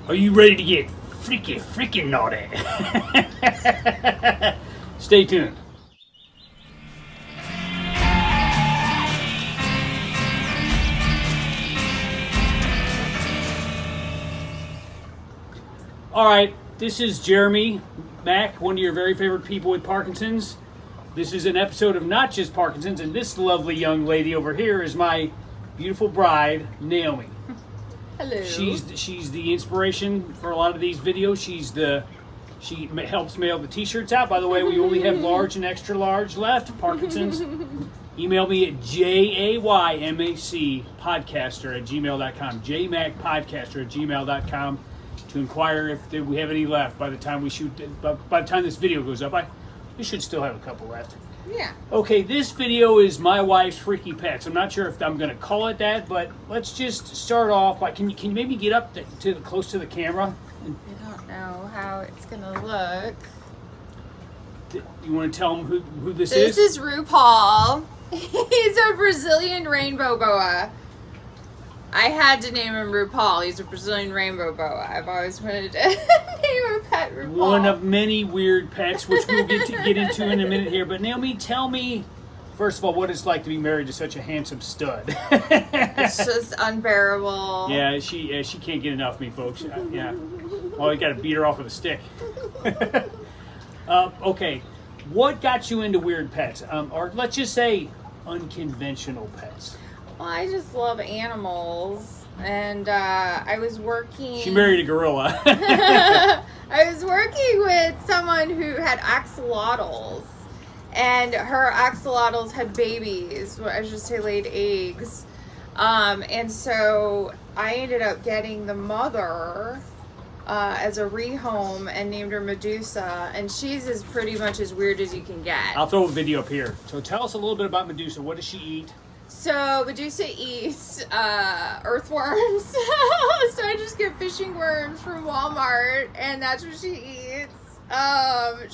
Are you ready to get freaking naughty? Stay tuned. All right, this is Jeremy Mack, one of your very favorite people with Parkinson's. This is an episode of Not Just Parkinson's, and this lovely young lady over here is my beautiful bride, Naomi. Hello. She's the inspiration for a lot of these videos. She helps mail the t-shirts out. By the way, we only have large and extra large left. Parkinson's. Email me at jaymacpodcaster@gmail.com. jaymacpodcaster@gmail.com to inquire if we have any left by the time we shoot. By the time this video goes up, we should still have a couple left. Yeah. Okay, this video is my wife's freaky pets. I'm not sure if I'm going to call it that, but let's just start off by, can you maybe get up close to the camera? I don't know how it's going to look. You want to tell them who this This is? is RuPaul. He's a Brazilian rainbow boa. I had to name him RuPaul. He's a Brazilian rainbow boa. I've always wanted to name a pet RuPaul. One of many weird pets, which we'll get into in a minute here. But Naomi, tell me, first of all, what it's like to be married to such a handsome stud. It's just unbearable. Yeah, she can't get enough of me, folks. Yeah. Well, you got to beat her off with a stick. Okay, what got you into weird pets? Or let's just say unconventional pets. Well, I just love animals, and I was working... She married a gorilla. I was working with someone who had axolotls, and her axolotls had babies, I should say laid eggs, and so I ended up getting the mother as a rehome and named her Medusa, and she's pretty much as weird as you can get. I'll throw a video up here. So tell us a little bit about Medusa. What does she eat? So Medusa eats earthworms. So I just get fishing worms from Walmart, and that's what she eats.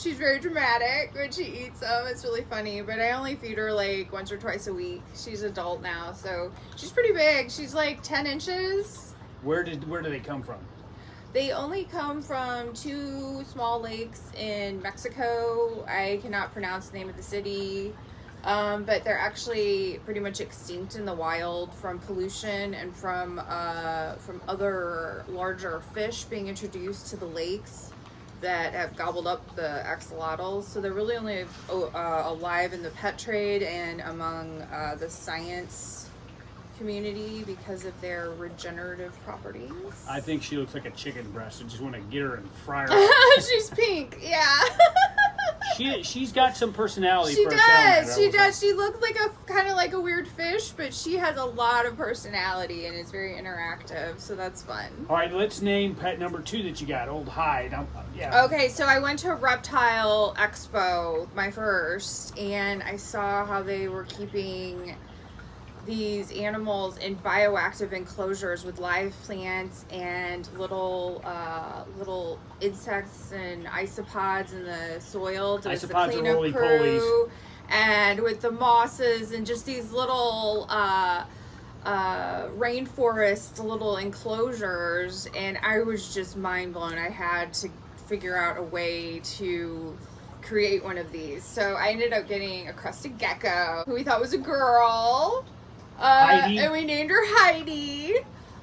She's very dramatic when she eats them. It's really funny, but I only feed her like once or twice a week. She's adult now, so she's pretty big. She's like 10 inches. Where do they come from? They only come from 2 small lakes in Mexico. I cannot pronounce the name of the city. But they're actually pretty much extinct in the wild from pollution and from other larger fish being introduced to the lakes that have gobbled up the axolotls. So they're really only alive in the pet trade and among the science community because of their regenerative properties. I think she looks like a chicken breast. I just want to get her and fry her. She's pink, yeah. She's got some personality. She for does. a She does. She looks like a kind of like a weird fish, but she has a lot of personality and is very interactive. So that's fun. All right, let's name pet number 2 that you got. Old Hyde. Yeah. Okay, so I went to a Reptile Expo, my first, and I saw how they were keeping these animals in bioactive enclosures with live plants and little insects and isopods in the soil. There's the Isopods are cleanup roly-polies. crew, and with the mosses and just these little rainforest little enclosures, and I was just mind blown. I had to figure out a way to create one of these. So I ended up getting a crested gecko who we thought was a girl. Heidi. And we named her Heidi.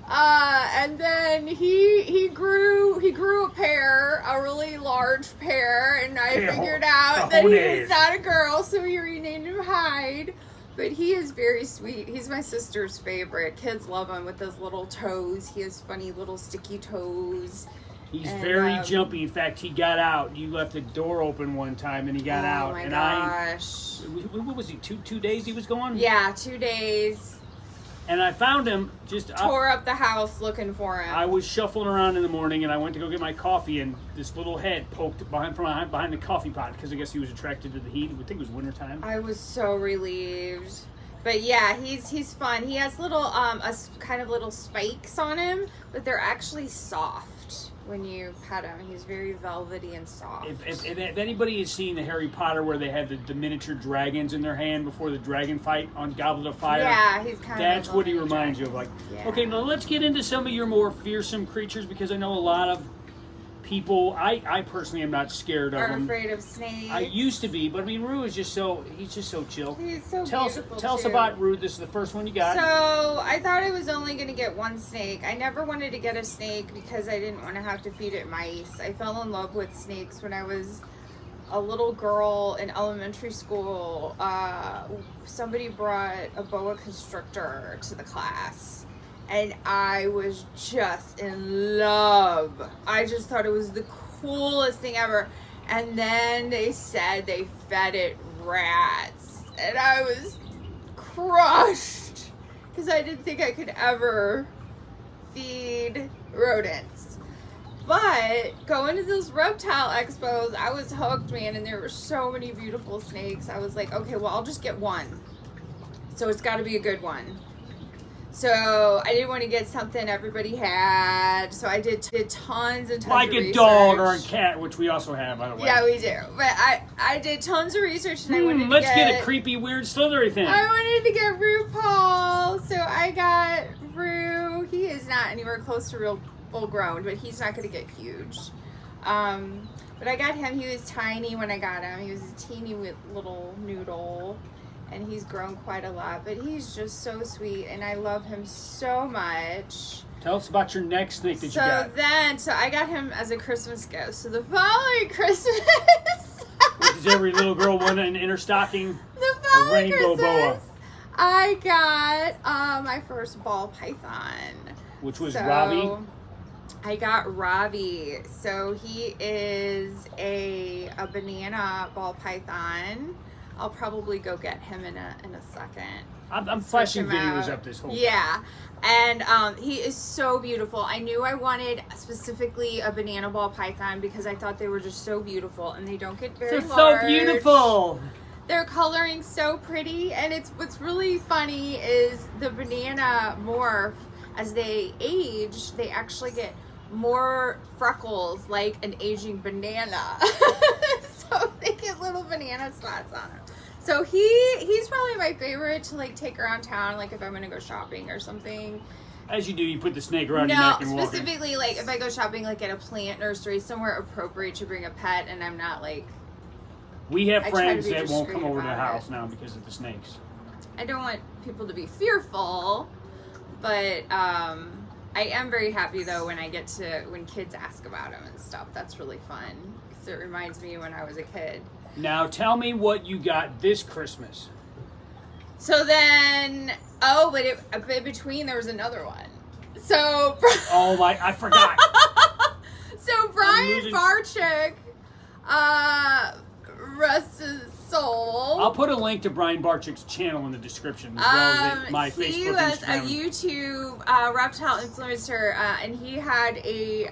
And then he grew a pair, a really large pair, and I figured out that he was not a girl, so we renamed him Hyde. But he is very sweet. He's my sister's favorite. Kids love him with those little toes. He has funny little sticky toes. He's very jumpy. In fact, he got out. You left the door open one time, and he got out. Oh my and gosh! What was he? Two days he was gone? Yeah, 2 days. And I found him Tore up the house looking for him. I was shuffling around in the morning, and I went to go get my coffee, and this little head poked behind the coffee pot because I guess he was attracted to the heat. I think it was wintertime. I was so relieved. But yeah, he's fun. He has little kind of little spikes on him, but they're actually soft when you pet him. He's very velvety and soft. If anybody has seen the Harry Potter where they had the miniature dragons in their hand before the dragon fight on Goblet of Fire, yeah, he's kind that's of what he reminds you of. Like, yeah. okay, now let's get into some of your more fearsome creatures, because I know a lot of people, I personally am not scared of Are them. afraid of snakes. I used to be, but I mean, Rue is just so chill. He's so Tell beautiful, us too. about Rue. This is the first one you got. So I thought I was only going to get one snake. I never wanted to get a snake because I didn't want to have to feed it mice. I fell in love with snakes when I was a little girl in elementary school. Somebody brought a boa constrictor to the class. And I was just in love. I just thought it was the coolest thing ever. And then they said they fed it rats. And I was crushed. Because I didn't think I could ever feed rodents. But going to those reptile expos, I was hooked, man. And there were so many beautiful snakes. I was like, okay, well, I'll just get one. So it's got to be a good one. So I didn't want to get something everybody had. So I did tons and tons like of a research. dog or a cat, which we also have, by the way. Yeah, we do. But I did tons of research and I wanted to let's get a creepy, weird, slithery thing. I wanted to get Rue Paul. So I got Rue. He is not anywhere close to real full grown, but he's not going to get huge. But I got him. He was tiny when I got him. He was a teeny little noodle. And he's grown quite a lot, but he's just so sweet, and I love him so much. Tell us about your next snake that you got. So I got him as a Christmas gift. So the following Christmas, Does every little girl want an inner stocking? The following rainbow Christmas, boa. I got my first ball python, which was Robbie. I got Robbie. So he is a banana ball python. I'll probably go get him in a second. I'm flashing videos up this whole time. Yeah. And he is so beautiful. I knew I wanted specifically a banana ball python because I thought they were just so beautiful, and they don't get very They're large. so beautiful. Their coloring so pretty, and what's really funny is the banana morph. As they age, they actually get more freckles like an aging banana. So they get little banana spots on them. So he's probably my favorite to like take around town, like if I'm gonna go shopping or something. As you do, you put the snake around your neck and walk. Specifically like if I go shopping like at a plant nursery, somewhere appropriate to bring a pet, and I'm not like. We have friends that won't discreet come over to the about house now because of the snakes. I don't want people to be fearful, but I am very happy though when kids ask about them and stuff. That's really fun because it reminds me when I was a kid. Now tell me what you got this Christmas. So then, but in between there was another one. So. Oh my! I forgot. So Brian Barczyk, rest his soul. I'll put a link to Brian Barczyk's channel in the description as well as my Facebook. He was Instagram. a YouTube reptile influencer, and he had a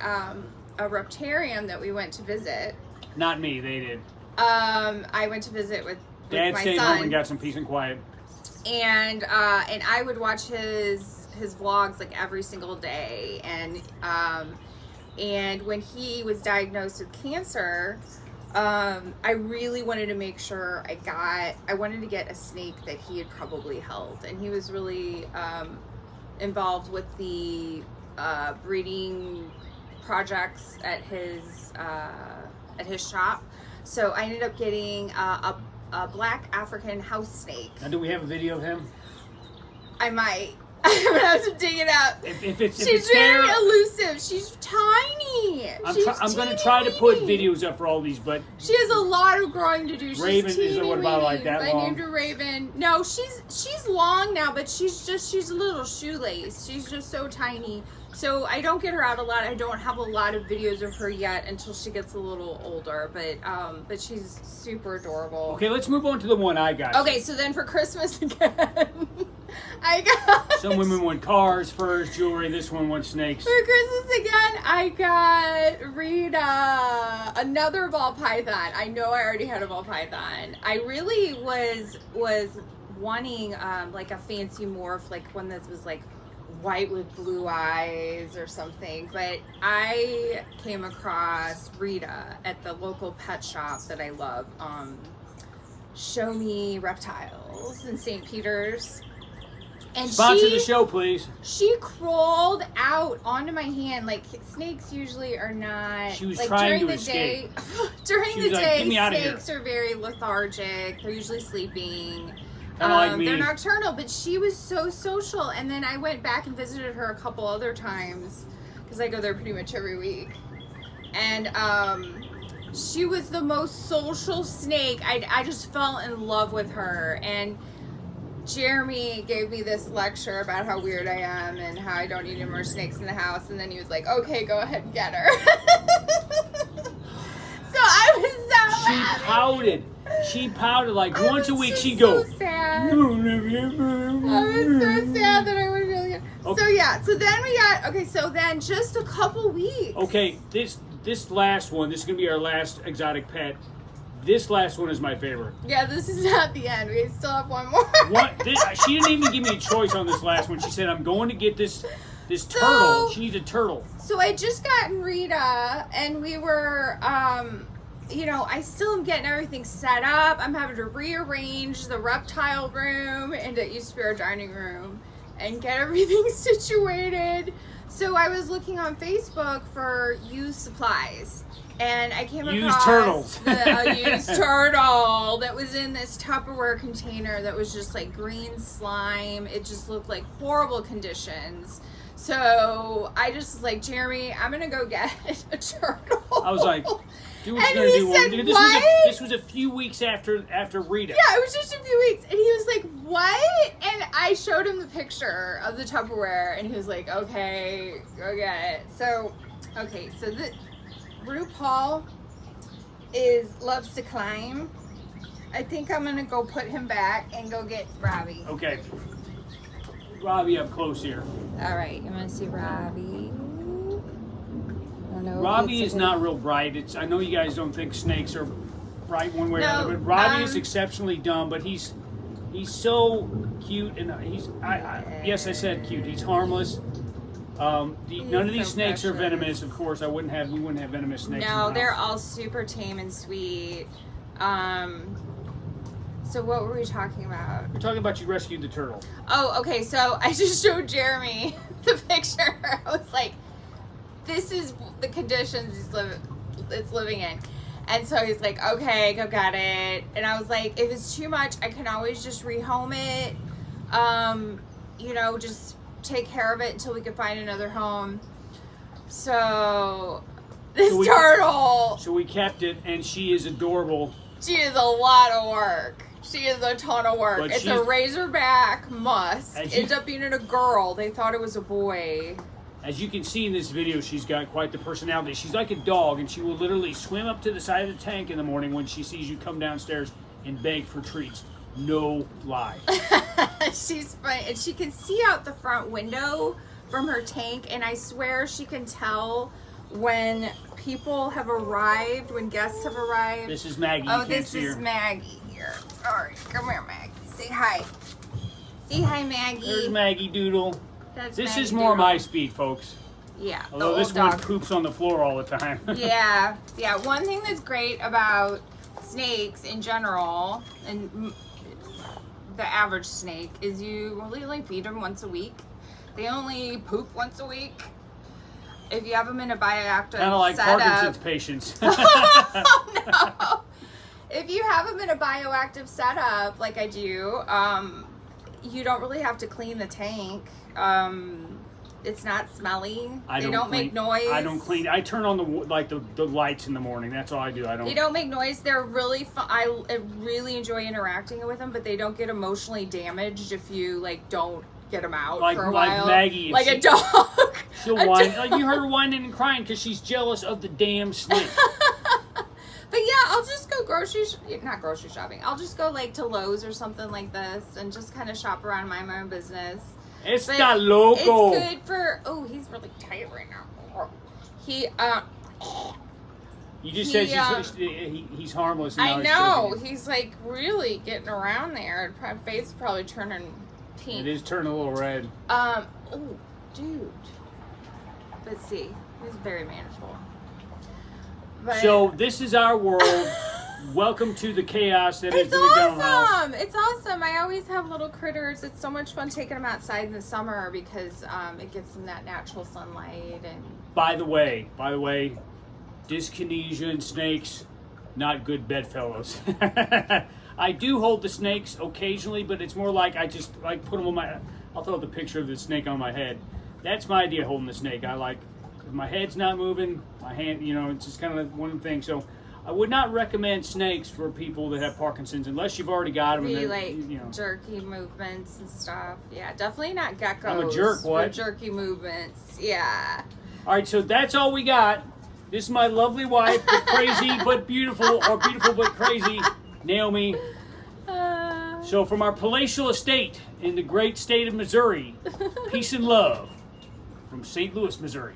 reptarium that we went to visit. Not me. They did. I went to visit with Dad my stayed son, home and got some peace and quiet. And I would watch his vlogs like every single day, and when he was diagnosed with cancer, I really wanted to make sure I wanted to get a snake that he had probably held, and he was really involved with the breeding projects at his shop. So I ended up getting a black African house snake. Now, do we have a video of him? I might. I'm gonna have to dig it up. She's very elusive. She's tiny. I'm gonna try to put videos up for all these, but she has a lot of growing to do. She's Raven is what about like that long? I named her Raven. No, she's long now, but she's a little shoelace. She's just so tiny. So I don't get her out a lot. I don't have a lot of videos of her yet until she gets a little older. But she's super adorable. Okay, let's move on to the one I got. Okay, so then for Christmas again, I got. Some women want cars, furs, jewelry. This one wants snakes. For Christmas again, I got Rita another ball python. I know I already had a ball python. I really was wanting like a fancy morph, like one that was like white with blue eyes or something, but I came across Rita at the local pet shop that I love, Show Me Reptiles in St. Peter's. And sponsor the show, please. She crawled out onto my hand. Like, snakes usually are not. She was like, trying during to the escape. day. During She the was like, day, "Get me outta here." snakes are very lethargic. They're usually sleeping. Kinda like me. They're nocturnal, but she was so social. And then I went back and visited her a couple other times because I go there pretty much every week. And she was the most social snake. I just fell in love with her. And Jeremy gave me this lecture about how weird I am and how I don't need any more snakes in the house. And then he was like, okay, go ahead and get her. So I was so She happy. pouted. She pouted like I once a was week. just She'd go. So sad. I I was so sad that I would really get. Okay. So yeah, so then we got, okay, so then just a couple weeks. Okay, this last one, this is gonna be our last exotic pet. This last one is my favorite. Yeah, this is not the end. We still have one more. She didn't even give me a choice on this last one. She said, "I'm going to get this turtle. She needs a turtle." So I just gotten Rita, and we were, you know, I still am getting everything set up. I'm having to rearrange the reptile room into East Spirit dining room and get everything situated. So I was looking on Facebook for used supplies. And I came Used across turtles. a used turtle that was in this Tupperware container that was just like green slime. It just looked like horrible conditions. So I just was like, Jeremy, I'm gonna go get a turtle. I was like, "Do what And you're gonna he do." said, This "What?" this was a few weeks after Rita. Yeah, it was just a few weeks. And he was like, what? And I showed him the picture of the Tupperware, and he was like, okay, go get it. So, okay, so RuPaul loves to climb. I think I'm gonna go put him back and go get Robbie. Okay, Robbie up close here. All right, you want to see Robbie? I don't know. Robbie is not real bright. I know you guys don't think snakes are bright one way or No, another, but Robbie is exceptionally dumb. But he's so cute, and yes, I said cute. He's harmless. None of these so snakes are precious. venomous. Of course, we wouldn't have venomous snakes. in No, the they're house. all super tame and sweet. So what were we talking about? We're talking about you rescued the turtle. Oh, okay. So I just showed Jeremy the picture. I was like, "This is the conditions it's living in," and so he's like, "Okay, go get it." And I was like, "If it's too much, I can always just rehome it. You know, just take care of it until we can find another home." So this turtle, So we kept it, and she is adorable. she is a lot of work. She is a ton of work. But It's a she's- Razorback musk. As you- Ends up being a girl. They thought it was a boy. As you can see in this video, she's got quite the personality. She's like a dog, and she will literally swim up to the side of the tank in the morning when she sees you come downstairs and beg for treats. No lie. She's fun, and she can see out the front window from her tank, and I swear she can tell when people have arrived, when guests have arrived. This is Maggie. You Oh, can't this see is her. Maggie here. All right, come here, Maggie. Say hi. Say hi, Maggie. There's Maggie Doodle. That's This Maggie is more Doodle. my speed, folks. Yeah, the Although this old one dog. poops on the floor all the time. Yeah. One thing that's great about snakes in general, and the average snake, is you really only feed them once a week. They only poop once a week. If you have them in a bioactive Kind of like setup, Parkinson's patients. oh no! If you have them in a bioactive setup, like I do, you don't really have to clean the tank. It's not smelly. They don't make noise. I don't clean. I turn on the lights in the morning. That's all I do. I don't. They don't make noise. They're really fun. I really enjoy interacting with them, but they don't get emotionally damaged if you don't get them out for a while. Like Maggie, like a dog. She'll whine. Like you heard her whining and crying because she's jealous of the damn snake. But yeah, I'll just go not grocery shopping. I'll just go to Lowe's or something like this and just kind of shop around, mind my own business. Está loco. It's good for. Oh, he's really tight right now. He You just said he's harmless. And I now know. He's like really getting around there. Face is probably turning pink. It is turning a little red. Oh, dude. Let's see. He's very manageable. But So this is our world. Welcome to the chaos that is the McDonald house. It's awesome. I always have little critters. It's so much fun taking them outside in the summer because it gives them that natural sunlight. And By the way, dyskinesia and snakes, not good bedfellows. I do hold the snakes occasionally, but it's more like I just like put them on my. I'll throw the picture of the snake on my head. That's my idea of holding the snake. I like if my head's not moving, my hand. It's just kind of one thing. So I would not recommend snakes for people that have Parkinson's unless you've already got them. be like jerky movements and stuff. Yeah, definitely not geckos. I'm a jerk. What? For jerky movements. Yeah. All right, so that's all we got. This is my lovely wife, but crazy but beautiful, or beautiful but crazy, Naomi. So from our palatial estate in the great state of Missouri, peace and love from St. Louis, Missouri.